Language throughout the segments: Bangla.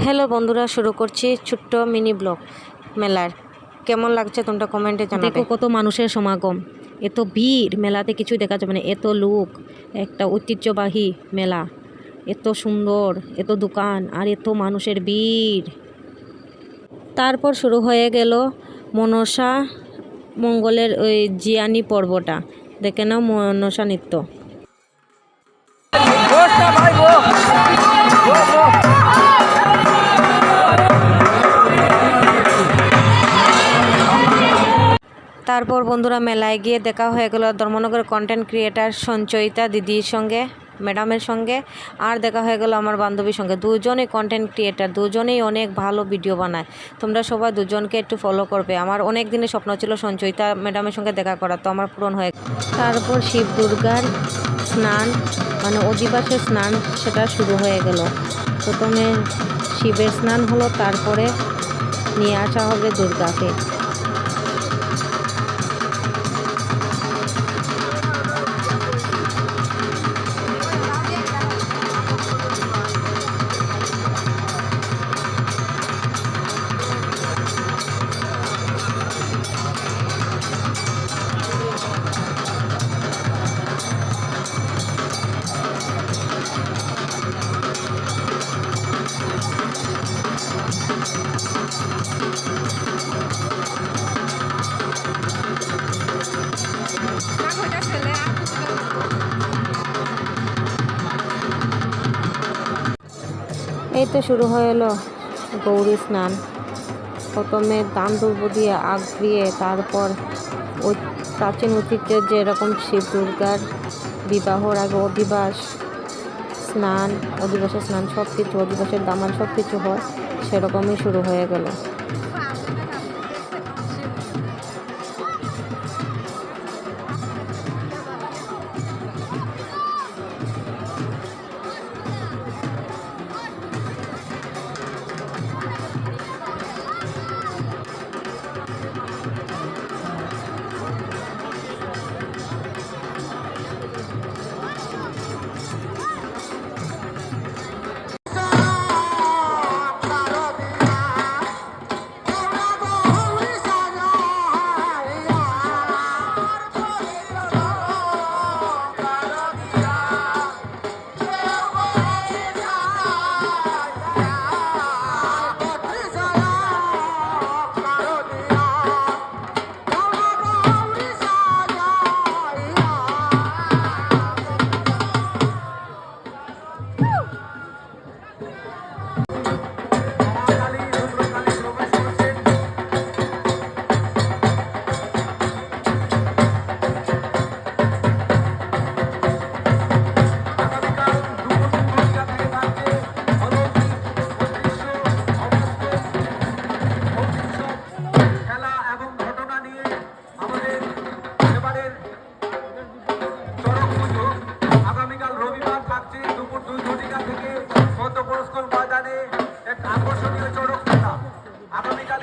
হ্যালো বন্ধুরা, শুরু করছি ছোট্ট মিনি ব্লগ মেলার। কেমন লাগছে তোমরা কমেন্টে জানাবে। দেখো কত মানুষের সমাগম, এত ভিড়, মেলাতে কিছু দেখা যাবে না, এত লোক। একটা ঐতিহ্যবাহী মেলা, এত সুন্দর, এত দোকান আর এত মানুষের ভিড়। তারপর শুরু হয়ে গেল মনসা মঙ্গলের ওই জিয়ানি পর্বটা, দেখে নাও মনসা নৃত্য। তারপর বন্ধুরা মেলায় গিয়ে দেখা হয়ে গেল ধর্মনগরের কন্টেন্ট ক্রিয়েটার সঞ্চয়িতা দিদির সঙ্গে, ম্যাডামের সঙ্গে, আর দেখা হয়ে গেল আমার বান্ধবীর সঙ্গে। দুজনেই কন্টেন্ট ক্রিয়েটার, দুজনেই অনেক ভালো ভিডিও বানায়। তোমরা সবাই দুজনকে একটু ফলো করবে। আমার অনেক দিনের স্বপ্ন ছিল সঞ্চয়িতা ম্যাডামের সঙ্গে দেখা করা, তো আমার পূরণ হয়ে। তারপর শিব দুর্গার স্নান, মানে অধিবাসের স্নান, সেটা শুরু হয়ে গেল। প্রথমে শিবের স্নান হলো, তারপরে নিয়ে আসা হবে দুর্গাকে। এই তো শুরু হয়ে এলো গৌরী স্নান। প্রথমে দান দুর্ব দিয়ে আগ দিয়ে, তারপর ওই প্রাচীন ঐতিহ্যের যেরকম শিব দুর্গার বিবাহর আগে অধিবাসের স্নান সব কিছু, অধিবাসের দামান সব কিছু হয়, সেরকমই শুরু হয়ে গেল।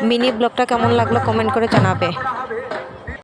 মিনি ব্লগটা কেমন লাগলো কমেন্ট করে জানাবে।